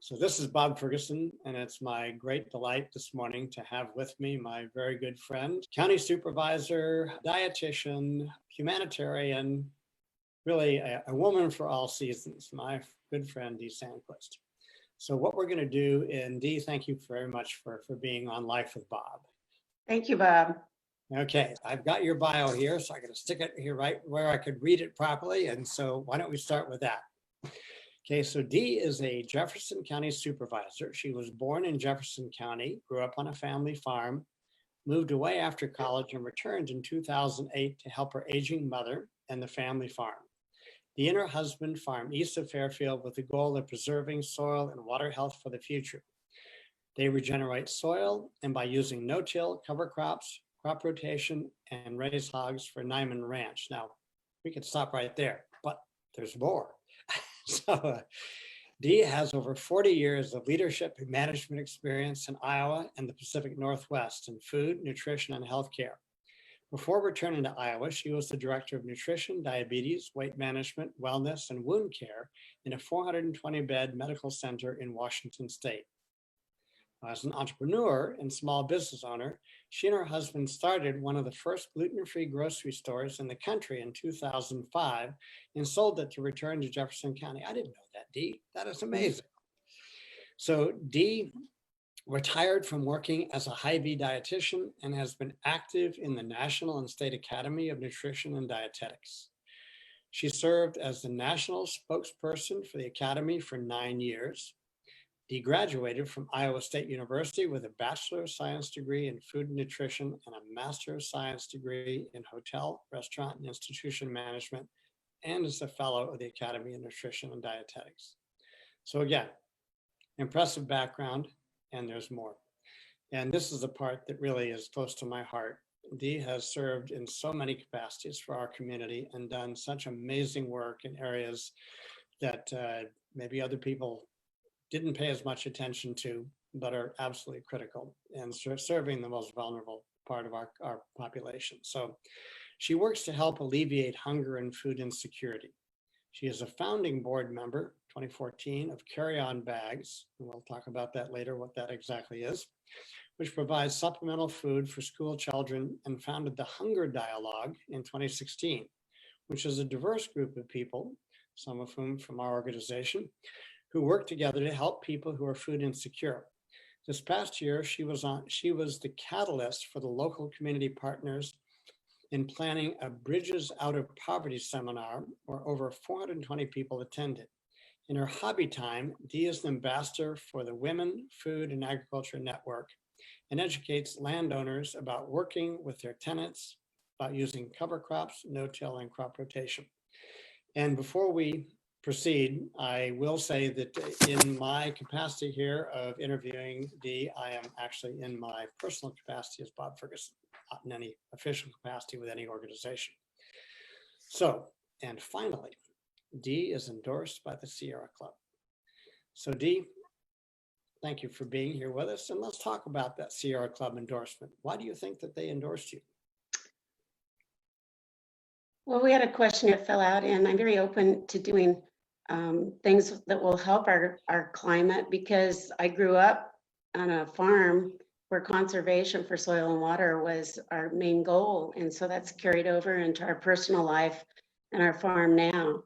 So this is Bob Ferguson, and it's my great delight this morning to have with me my very good friend, County Supervisor, dietitian, humanitarian, really a woman for all seasons, my good friend, Dee Sandquist. So what we're going to do, and Dee, thank you very much for being on Life with Bob. Thank you, Bob. Okay, I've got your bio here, so I'm going to stick it here right where I could read it properly. And so why don't we start with that? Okay, so Dee is a Jefferson County Supervisor. She was born in Jefferson County, grew up on a family farm, moved away after college and returned in 2008 to help her aging mother and the family farm. Dee and her husband farm east of Fairfield with the goal of preserving soil and water health for the future. They regenerate soil, and by using no-till, cover crops, crop rotation, and raise hogs for Nyman Ranch. Now, we could stop right there, but there's more. So Dee has over 40 years of leadership and management experience in Iowa and the Pacific Northwest in food, nutrition, and healthcare. Before returning to Iowa, she was the director of nutrition, diabetes, weight management, wellness, and wound care in a 420-bed medical center in Washington State. As an entrepreneur and small business owner, she and her husband started one of the first gluten-free grocery stores in the country in 2005 and sold it to return to Jefferson County. I didn't know that, Dee. That is amazing. So Dee retired from working as a Hy-Vee dietitian and has been active in the National and State Academy of Nutrition and Dietetics. She served as the national spokesperson for the Academy for 9 years. Dee graduated from Iowa State University with a Bachelor of Science degree in Food and Nutrition and a Master of Science degree in Hotel, Restaurant, and Institution Management, and is a Fellow of the Academy of Nutrition and Dietetics. So again, impressive background, and there's more. And this is the part that really is close to my heart. Dee has served in so many capacities for our community and done such amazing work in areas that maybe other people didn't pay as much attention to, but are absolutely critical and serving the most vulnerable part of our population. So she works to help alleviate hunger and food insecurity. She is a founding board member, 2014, of Carry On Bags, and we'll talk about that later, what that exactly is, which provides supplemental food for school children, and founded the Hunger Dialogue in 2016, which is a diverse group of people, some of whom from our organization, who work together to help people who are food insecure. This past year, she was the catalyst for the local community partners in planning a Bridges Out of Poverty seminar where over 420 people attended. In her hobby time, Dee is an ambassador for the Women, Food, and Agriculture Network and educates landowners about working with their tenants, about using cover crops, no-till, and crop rotation. And before we proceed, I will say that in my capacity here of interviewing Dee, I am actually in my personal capacity as Bob Ferguson, not in any official capacity with any organization. So, and finally, Dee is endorsed by the Sierra Club. So Dee, thank you for being here with us, and let's talk about that Sierra Club endorsement. Why do you think that they endorsed you? Well, we had a questionnaire to fill out, and I'm very open to doing things that will help our climate, because I grew up on a farm where conservation for soil and water was our main goal. And so that's carried over into our personal life and our farm now.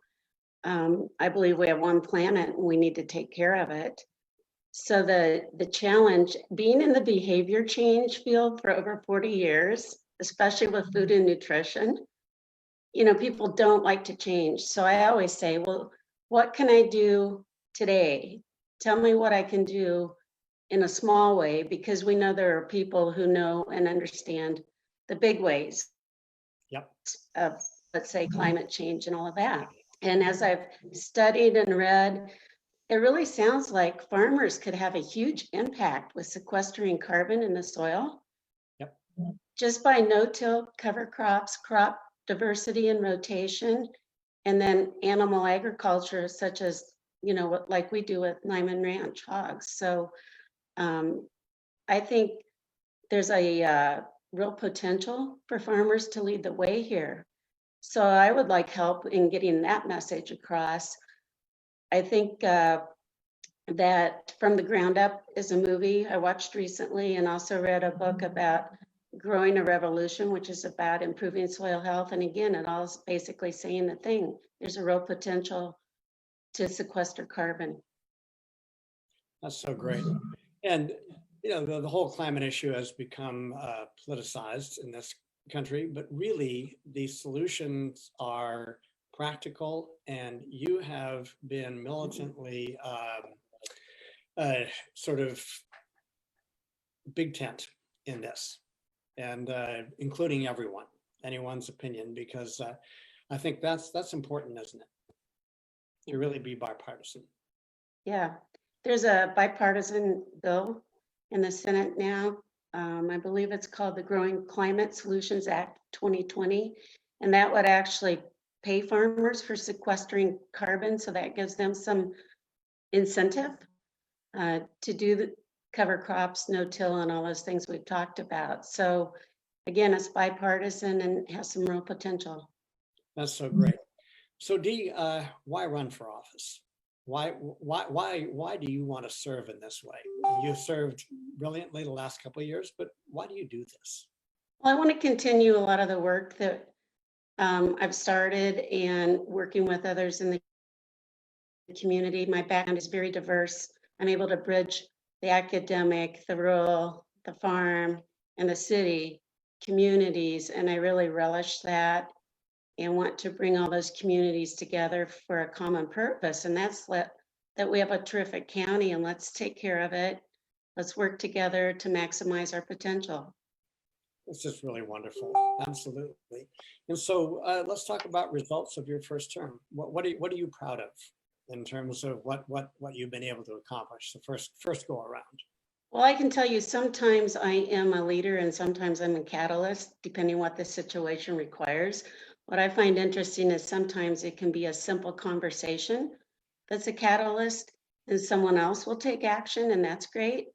I believe we have one planet and we need to take care of it. So the challenge, being in the behavior change field for over 40 years, especially with food and nutrition, you know, people don't like to change. So I always say, well, what can I do today? Tell me what I can do in a small way, because we know there are people who know and understand the big ways of, let's say, climate change and all of that. And as I've studied and read, it really sounds like farmers could have a huge impact with sequestering carbon in the soil. Just by no-till, cover crops, crop diversity and rotation, and then animal agriculture, such as, you know, like we do with Nyman Ranch hogs. So I think there's a real potential for farmers to lead the way here. So I would like help in getting that message across. I think that From the Ground Up is a movie I watched recently, and also read a book about Growing a Revolution, which is about improving soil health. And again, it all is basically saying the thing. There's a real potential to sequester carbon. That's so great. And, you know, the whole climate issue has become politicized in this country, but really the solutions are practical, and you have been militantly sort of big tent in this, and including anyone's opinion, because I think that's important, isn't it? To really be bipartisan. Yeah, there's a bipartisan bill in the Senate now. I believe it's called the Growing Climate Solutions Act 2020, and that would actually pay farmers for sequestering carbon. So that gives them some incentive to do the cover crops, no-till, and all those things we've talked about. So again, it's bipartisan and has some real potential. That's so great. So Dee, why run for office? Why do you want to serve in this way? You served brilliantly the last couple of years, but why do you do this? Well, I want to continue a lot of the work that I've started and working with others in the community. My background is very diverse. I'm able to bridge the academic, the rural, the farm, and the city communities, and I really relish that and want to bring all those communities together for a common purpose. And that's that we have a terrific county, and let's take care of it. Let's work together to maximize our potential. It's just really wonderful. Absolutely. And so let's talk about results of your first term. What are you proud of in terms of what you've been able to accomplish the first go around? Well, I can tell you sometimes I am a leader and sometimes I'm a catalyst, depending what the situation requires. What I find interesting is sometimes it can be a simple conversation that's a catalyst, and someone else will take action, and that's great.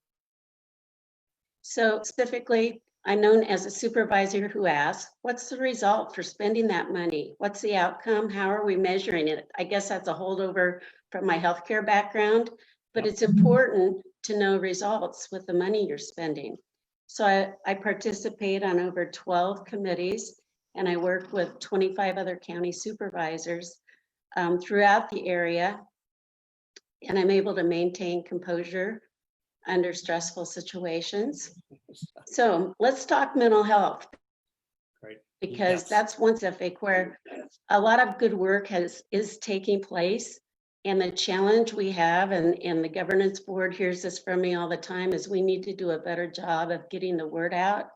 So specifically, I'm known as a supervisor who asks, what's the result for spending that money? What's the outcome? How are we measuring it? I guess that's a holdover from my healthcare background, but it's important to know results with the money you're spending. So I participate on over 12 committees, and I work with 25 other county supervisors throughout the area, and I'm able to maintain composure under stressful situations. So let's talk mental health. Great. Because Yes. that's one specific where a lot of good work is taking place. And the challenge we have, and the governance board hears this from me all the time, is we need to do a better job of getting the word out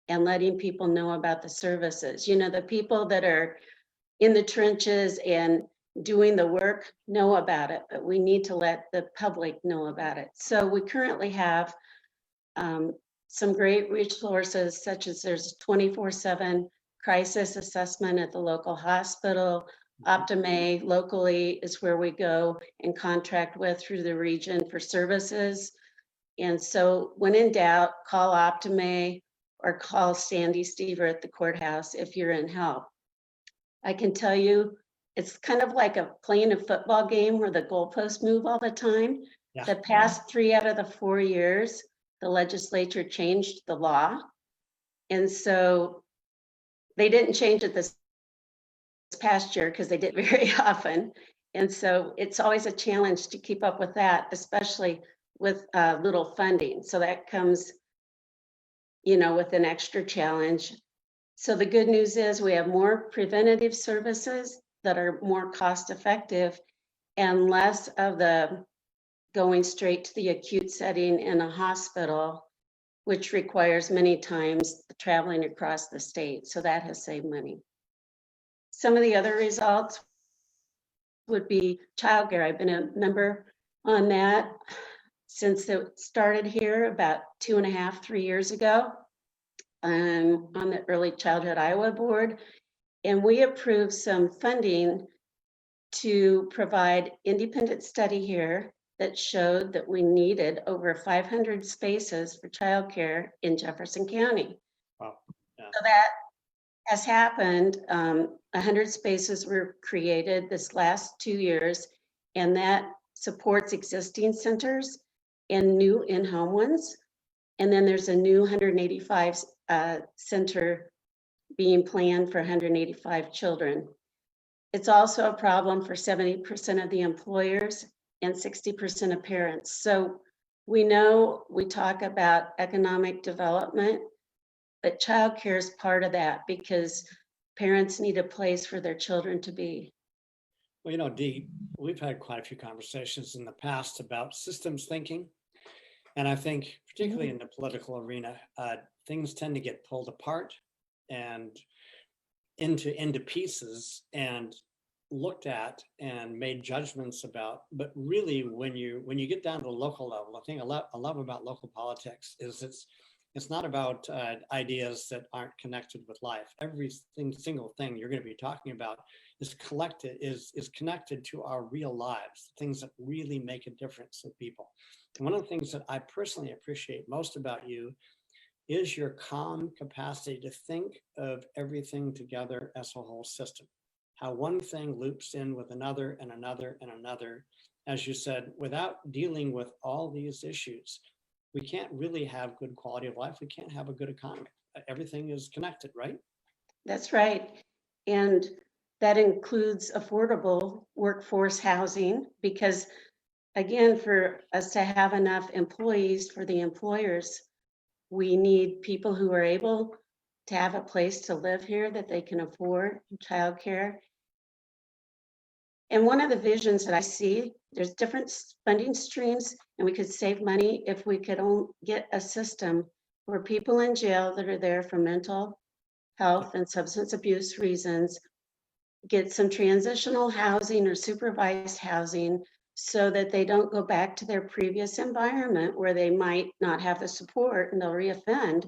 and letting people know about the services. You know, the people that are in the trenches and doing the work know about it, but we need to let the public know about it. So we currently have some great resources, such as there's 24/7 crisis assessment at the local hospital. Optime locally is where we go and contract with through the region for services. And so when in doubt, call Optime or call Sandy Stever at the courthouse if you're in help. I can tell you, it's kind of like playing a football game where the goalposts move all the time. Yeah. The past 3 out of the 4 years, the legislature changed the law. And so they didn't change it this past year because they did very often. And so it's always a challenge to keep up with that, especially with little funding. So that comes, you know, with an extra challenge. So the good news is we have more preventative services that are more cost effective and less of the going straight to the acute setting in a hospital, which requires many times traveling across the state. So that has saved money. Some of the other results would be childcare. I've been a member on that since it started here about 2.5, 3 years ago. I'm on the Early Childhood Iowa Board, and we approved some funding to provide independent study here that showed that we needed over 500 spaces for childcare in Jefferson County. Wow. Yeah. So that has happened. 100 spaces were created this last 2 years, and that supports existing centers and new in-home ones. And then there's a new 185 center being planned for 185 children. It's also a problem for 70% of the employers and 60% of parents. So we know we talk about economic development, but childcare is part of that because parents need a place for their children to be. Well, you know, Dee, we've had quite a few conversations in the past about systems thinking. And I think particularly in the political arena, things tend to get pulled apart and into pieces and looked at and made judgments about. But really, when you get down to the local level, I think I love about local politics is it's not about ideas that aren't connected with life. Every single thing you're going to be talking about is connected to our real lives, things that really make a difference in people. And one of the things that I personally appreciate most about you is your calm capacity to think of everything together as a whole system. How one thing loops in with another and another and another, as you said, without dealing with all these issues. We can't really have good quality of life. We can't have a good economy. Everything is connected, right? That's right. And that includes affordable workforce housing because, again, for us to have enough employees for the employers, we need people who are able to have a place to live here that they can afford childcare. And one of the visions that I see, there's different funding streams, and we could save money if we could get a system where people in jail that are there for mental health and substance abuse reasons get some transitional housing or supervised housing so that they don't go back to their previous environment where they might not have the support and they'll reoffend.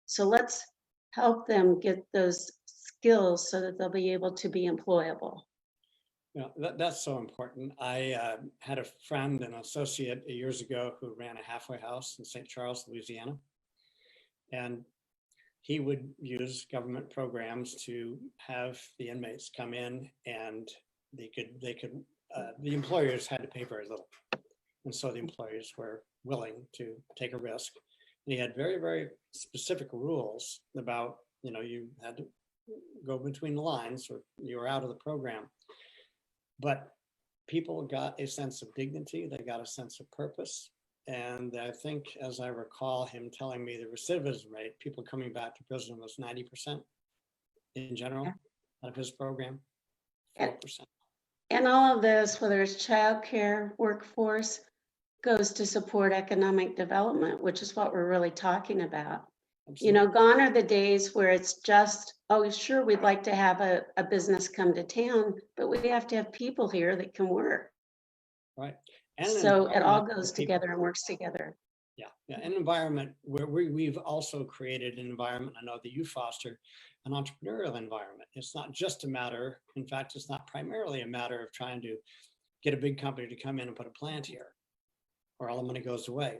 So let's help them get those skills so that they'll be able to be employable. You know, that's so important. I had a friend, an associate years ago who ran a halfway house in St. Charles, Louisiana. And he would use government programs to have the inmates come in and the employers had to pay very little. And so the employers were willing to take a risk. And he had very, very specific rules about, you know, you had to go between the lines or you were out of the program. But people got a sense of dignity, they got a sense of purpose. And I think, as I recall him telling me, the recidivism rate, people coming back to prison was 90% in general out of his program, 4%. And all of this, whether it's childcare, workforce, goes to support economic development, which is what we're really talking about. Absolutely. You know, gone are the days where it's just, oh, sure, we'd like to have a business come to town, but we have to have people here that can work. Right. And so it all goes together and works together. Yeah. An environment where we've also created an environment, I know that you foster an entrepreneurial environment. It's not just a matter, in fact, it's not primarily a matter of trying to get a big company to come in and put a plant here or all the money goes away.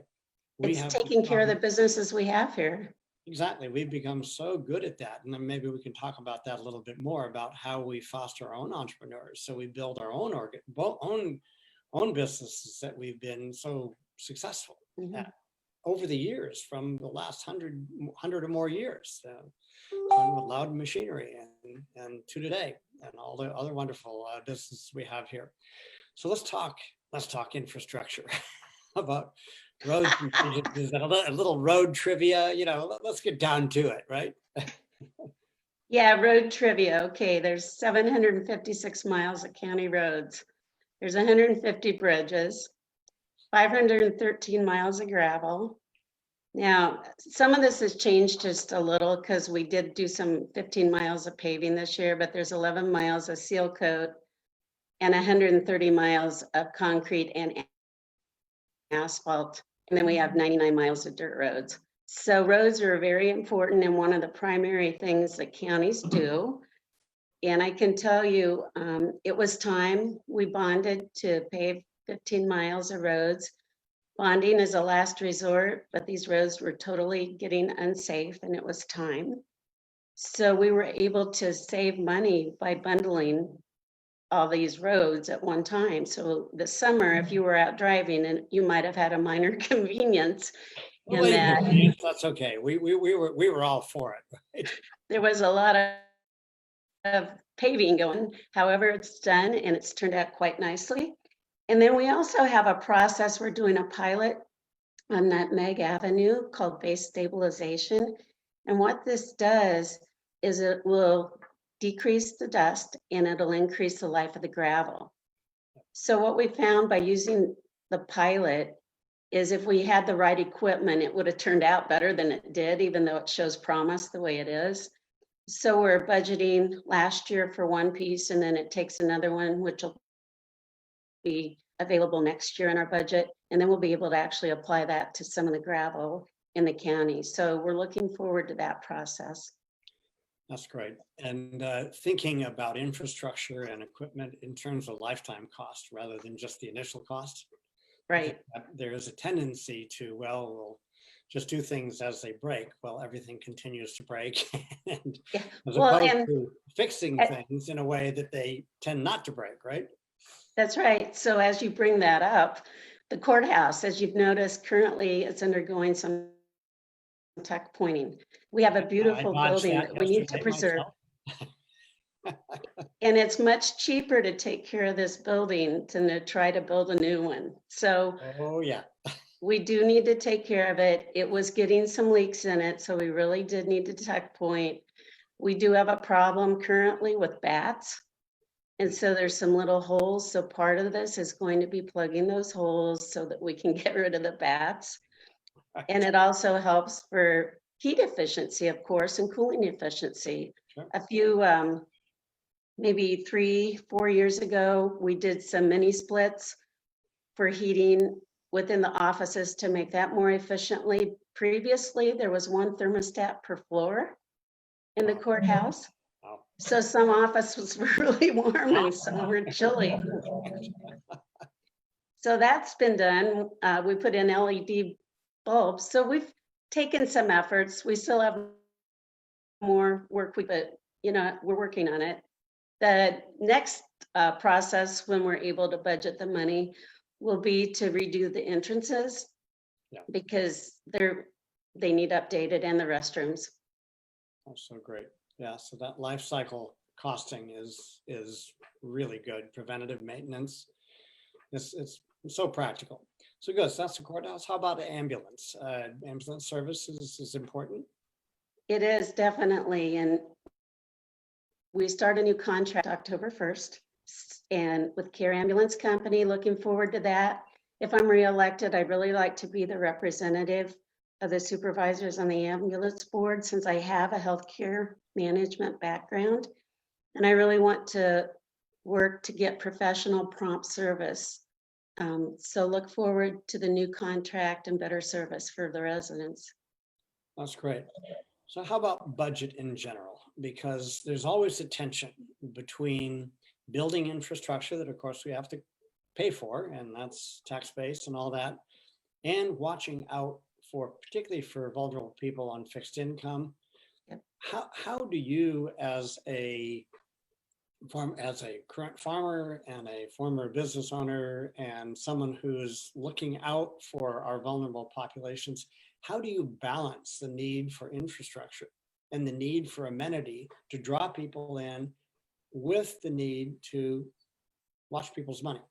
It's taking care of the businesses we have here. Exactly. We've become so good at that. And then maybe we can talk about that a little bit more about how we foster our own entrepreneurs. So we build our own businesses that we've been so successful at over the years, from the last 100 or more years, with Loud Machinery and to today, and all the other wonderful businesses we have here. So let's talk infrastructure. How about roads and bridges and a little road trivia? You know, let's get down to it, right? Yeah, road trivia. Okay, there's 756 miles of county roads. There's 150 bridges, 513 miles of gravel. Now, some of this has changed just a little because we did do some 15 miles of paving this year, but there's 11 miles of seal coat and 130 miles of concrete and asphalt. And then we have 99 miles of dirt roads. So roads are very important and one of the primary things that counties do. And I can tell you, it was time we bonded to pave 15 miles of roads. Bonding is a last resort, but these roads were totally getting unsafe and it was time. So we were able to save money by bundling all these roads at one time. So this summer, if you were out driving, and you might have had a minor convenience Well, in that that's okay. We were all for it. Right? there was a lot of paving going. However, it's done and it's turned out quite nicely. And then we also have a process, we're doing a pilot on Nutmeg Avenue called base stabilization. And what this does is it will decrease the dust and it'll increase the life of the gravel. So what we found by using the pilot is if we had the right equipment, it would have turned out better than it did, even though it shows promise the way it is. So we're budgeting last year for one piece, and then it takes another one, which will be available next year in our budget. And then we'll be able to actually apply that to some of the gravel in the county. So we're looking forward to that process. That's great. And thinking about infrastructure and equipment in terms of lifetime cost rather than just the initial cost. Right. There is a tendency to, well, we'll just do things as they break. Well, everything continues to break. And Yeah. as Well, opposed and to fixing things in a way that they tend not to break, right? that's right. So as you bring that up, the courthouse, as you've noticed, currently it's undergoing some tuck pointing. We have a beautiful building that we need to preserve. And it's much cheaper to take care of this building than to try to build a new one. So oh yeah, we do need to take care of it. It was getting some leaks in it, so we really did need to tuck point. We do have a problem currently with bats. And so there's some little holes. So part of this is going to be plugging those holes so that we can get rid of the bats. And it also helps for heat efficiency, of course, and cooling efficiency. Sure. A few, maybe 3-4 years ago, we did some mini splits for heating within the offices to make that more efficiently. Previously, there was one thermostat per floor in the courthouse. Wow. So some offices were really warm and some were chilly. So that's been done. We put in LED bulbs. So we've taken some efforts. We still have more work, but we're working on it. The next process, when we're able to budget the money, will be to redo the entrances. Yeah. Because they need updated, and the restrooms. Oh, so great. Yeah, so that life cycle costing is really good. Preventative maintenance. It's so practical. So good. So that's the courthouse. How about the ambulance? Ambulance services is important. It is definitely, and we start a new contract October 1st, and with Care Ambulance Company, looking forward to that. If I'm reelected, I'd really like to be the representative of the supervisors on the ambulance board, since I have a healthcare management background. And I really want to work to get professional prompt service. So look forward to the new contract and better service for the residents. That's great. So how about budget in general? Because there's always a tension between building infrastructure that of course we have to pay for, and that's tax-based and all that, and watching out for, particularly for vulnerable people on fixed income. Yep. How do you, as a current farmer and a former business owner and someone who's looking out for our vulnerable populations, how do you balance the need for infrastructure and the need for amenity to draw people in with the need to watch people's money?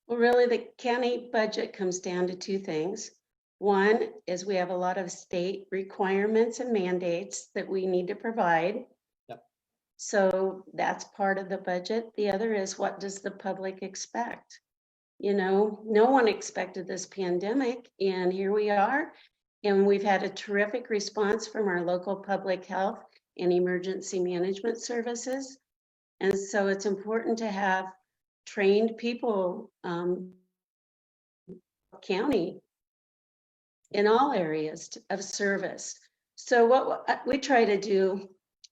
Well, really, the county budget comes down to two things. One is we have a lot of state requirements and mandates that we need to provide. Yep. So that's part of the budget. The other is, what does the public expect? No one expected this pandemic, and here we are. And we've had a terrific response from our local public health and emergency management services. And so it's important to have trained people, county, in all areas of service. So what we try to do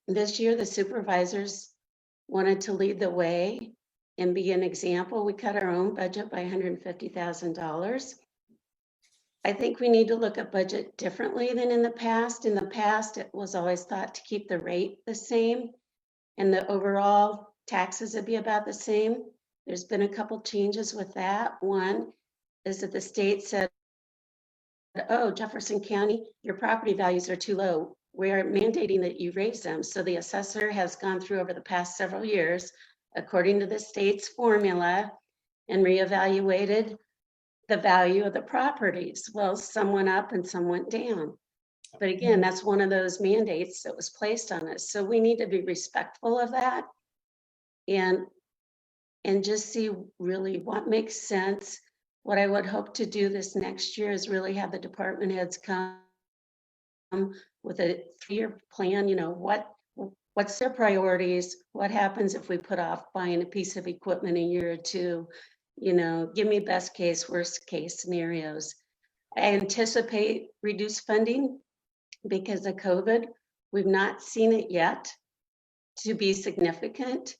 this year, the supervisors wanted to lead the way and be an example. We cut our own budget by $150,000. I think we need to look at budget differently than in the past. In the past, it was always thought to keep the rate the same, and the overall taxes would be about the same. There's been a couple changes with that. One is that the state said, oh, Jefferson County, your property values are too low. We're mandating that you raise them. So the assessor has gone through over the past several years, according to the state's formula, and reevaluated the value of the properties. Well, some went up and some went down. But again, that's one of those mandates that was placed on us. So we need to be respectful of that and just see really what makes sense. What I would hope to do this next year is really have the department heads come with a 3-year plan, what's their priorities? What happens if we put off buying a piece of equipment a year or two? Give me best case, worst case scenarios. I anticipate reduced funding because of COVID. We've not seen it yet to be significant.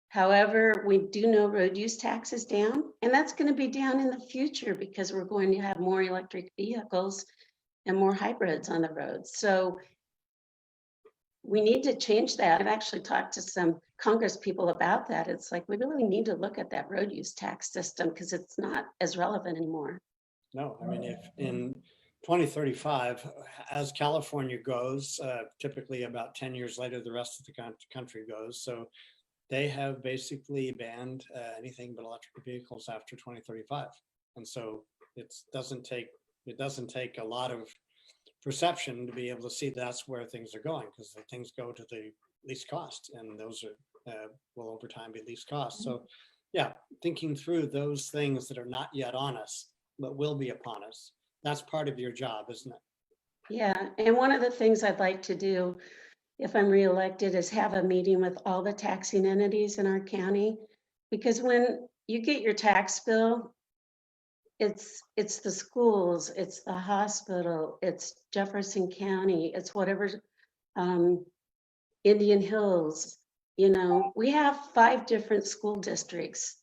However, we do know road use tax is down, and that's going to be down in the future because we're going to have more electric vehicles and more hybrids on the road. So we need to change that. I've actually talked to some Congress people about that. It's like, we really need to look at that road use tax system because it's not as relevant anymore. No, I mean, if in 2035, as California goes, typically about 10 years later, the rest of the country goes. So they have basically banned anything but electric vehicles after 2035. And so it doesn't take a lot of perception to be able to see that's where things are going, because things go to the least cost, and those are will over time be least cost. So yeah, thinking through those things that are not yet on us, but will be upon us, that's part of your job, isn't it? Yeah, and one of the things I'd like to do if I'm reelected is have a meeting with all the taxing entities in our county, because when you get your tax bill, it's the schools, it's the hospital, it's Jefferson County, it's whatever, Indian Hills. We have 5 different school districts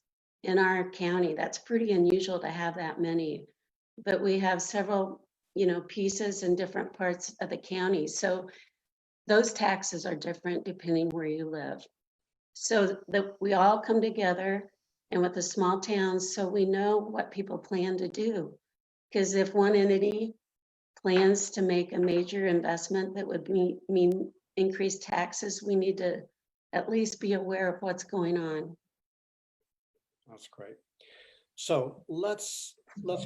in our county. That's pretty unusual to have that many, but we have several, pieces in different parts of the county. So those taxes are different depending where you live. So that we all come together, and with the small towns, so we know what people plan to do. Because if one entity plans to make a major investment that would mean increased taxes, we need to at least be aware of what's going on. That's great. So let's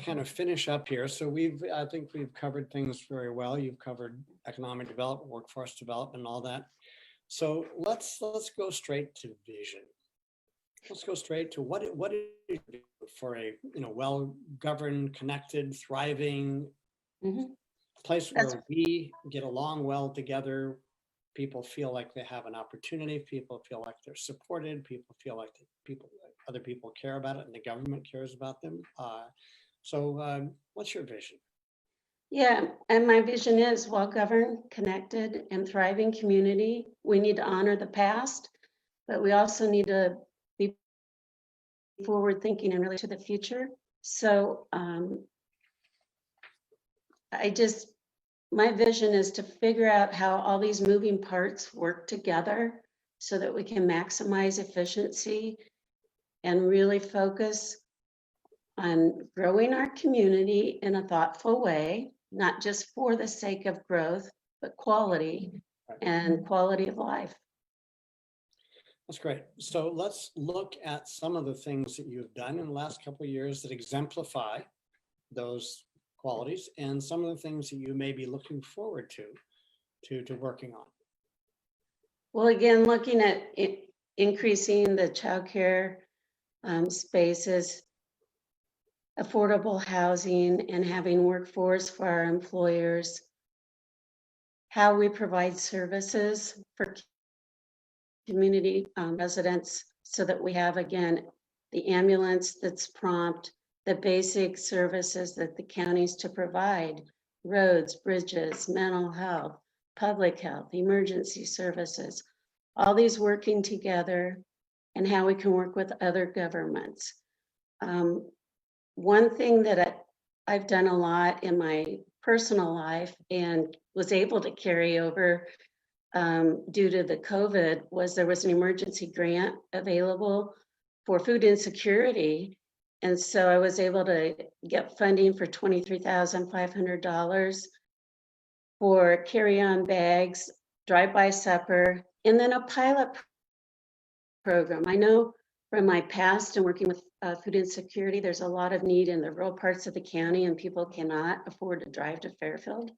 kind of finish up here. So I think we've covered things very well. You've covered economic development, workforce development, and all that. So let's go straight to vision. Let's go straight to what is for a well-governed, connected, thriving place where we get along well together. People feel like they have an opportunity. People feel like they're supported. People feel like other people care about it, and the government cares about them. So what's your vision? Yeah, and my vision is well-governed, connected, and thriving community. We need to honor the past, but we also need to be forward-thinking and really to the future. So my vision is to figure out how all these moving parts work together so that we can maximize efficiency and really focus on growing our community in a thoughtful way, not just for the sake of growth, but quality and quality of life. That's great. So let's look at some of the things that you've done in the last couple of years that exemplify those qualities, and some of the things that you may be looking forward to working on. Well, again, looking at increasing the childcare spaces, affordable housing, and having workforce for our employers, how we provide services for community residents so that we have, again, the ambulance that's prompt, the basic services that the counties to provide, roads, bridges, mental health, public health, emergency services, all these working together, and how we can work with other governments. One thing that I've done a lot in my personal life and was able to carry over due to the COVID was there was an emergency grant available for food insecurity. And so I was able to get funding for $23,500 for carry-on bags, drive-by supper, and then a pilot program. I know from my past and working with food insecurity, there's a lot of need in the rural parts of the county and people cannot afford to drive to Fairfield.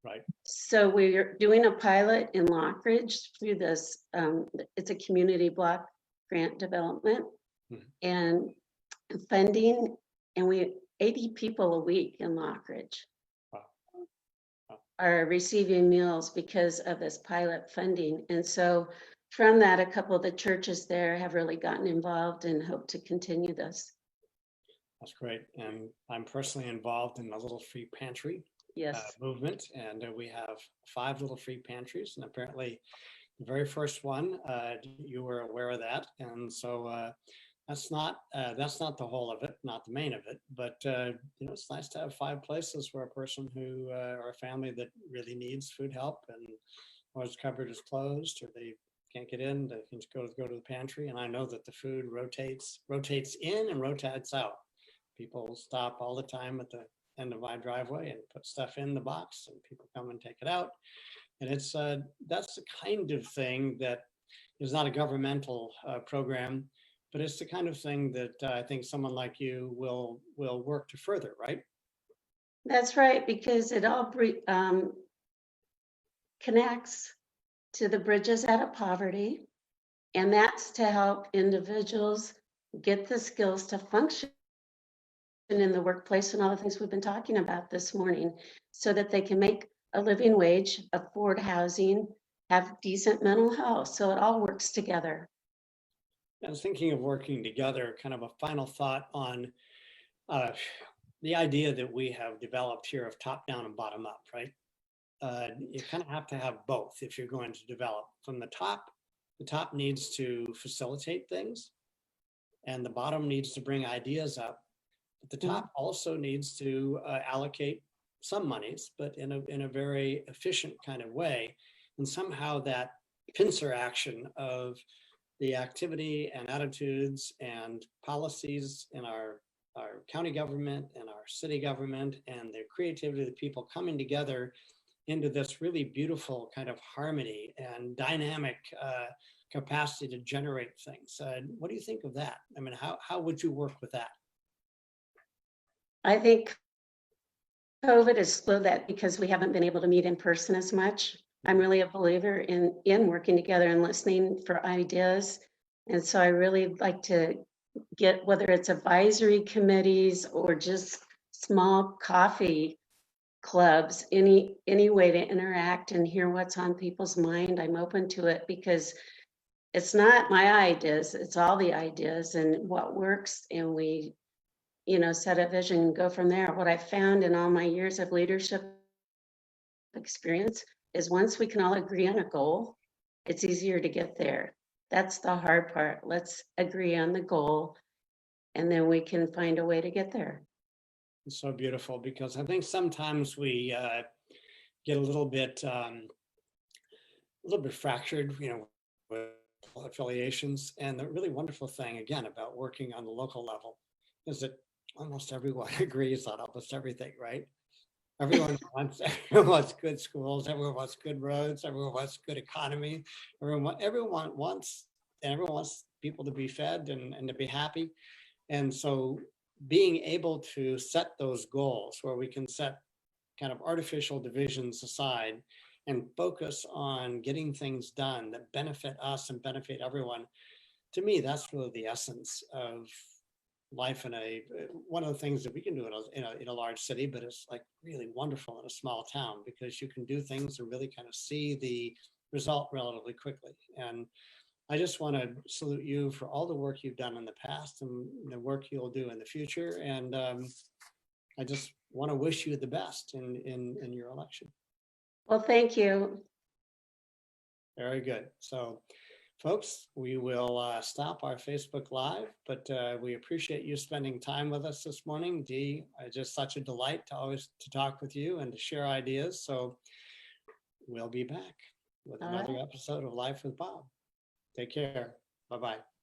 Right. So we're doing a pilot in Lockridge through this, it's a community block grant development and funding, and we 80 people a week in Lockridge are receiving meals because of this pilot funding. And so from that, a couple of the churches there have really gotten involved and hope to continue this. That's great. And I'm personally involved in the Little Free Pantry movement. And we have 5 little free pantries. And apparently the very first one, you were aware of that. And so that's not the whole of it, not the main of it, but it's nice to have 5 places where a person who or a family that really needs food help and or his cupboard is closed or they can't get in, they can just go to the pantry. And I know that the food rotates in and rotates out. People stop all the time at the end of my driveway and put stuff in the box, and people come and take it out. And it's that's the kind of thing that is not a governmental program, but it's the kind of thing that I think someone like you will work to further, right? That's right, because it all connects to the Bridges Out of Poverty, and that's to help individuals get the skills to function in the workplace and all the things we've been talking about this morning, so that they can make a living wage, afford housing, have decent mental health. So it all works together. I was thinking of working together, kind of a final thought on the idea that we have developed here of top down and bottom up, right? You kind of have to have both if you're going to develop from the top. The top needs to facilitate things and the bottom needs to bring ideas up. But the top also needs to allocate some monies, but in a very efficient kind of way. And somehow that pincer action of the activity and attitudes and policies in our county government and our city government and the creativity of the people coming together into this really beautiful kind of harmony and dynamic capacity to generate things. What do you think of that? I mean, how would you work with that? I think COVID has slowed that because we haven't been able to meet in person as much. I'm really a believer in working together and listening for ideas. And so I really like to get, whether it's advisory committees or just small coffee clubs, any way to interact and hear what's on people's mind. I'm open to it because it's not my ideas, it's all the ideas and what works. And we, set a vision and go from there. What I found in all my years of leadership experience is once we can all agree on a goal, it's easier to get there. That's the hard part. Let's agree on the goal and then we can find a way to get there. It's so beautiful because I think sometimes we get a little bit fractured, with affiliations. And the really wonderful thing, again, about working on the local level is that almost everyone agrees on almost everything, right? Everyone wants good schools, everyone wants good roads, everyone wants good economy, everyone wants people to be fed and to be happy. And so being able to set those goals where we can set kind of artificial divisions aside and focus on getting things done that benefit us and benefit everyone, to me, that's really the essence of life in one of the things that we can do in a large city, but it's like really wonderful in a small town because you can do things and really kind of see the result relatively quickly. And I just want to salute you for all the work you've done in the past and the work you'll do in the future. And I just want to wish you the best in your election. Well, thank you. Very good. So folks, we will stop our Facebook Live, but we appreciate you spending time with us this morning. Dee, just such a delight to always to talk with you and to share ideas. So we'll be back. with All right. another episode of Life with Bob. Take care. Bye-bye.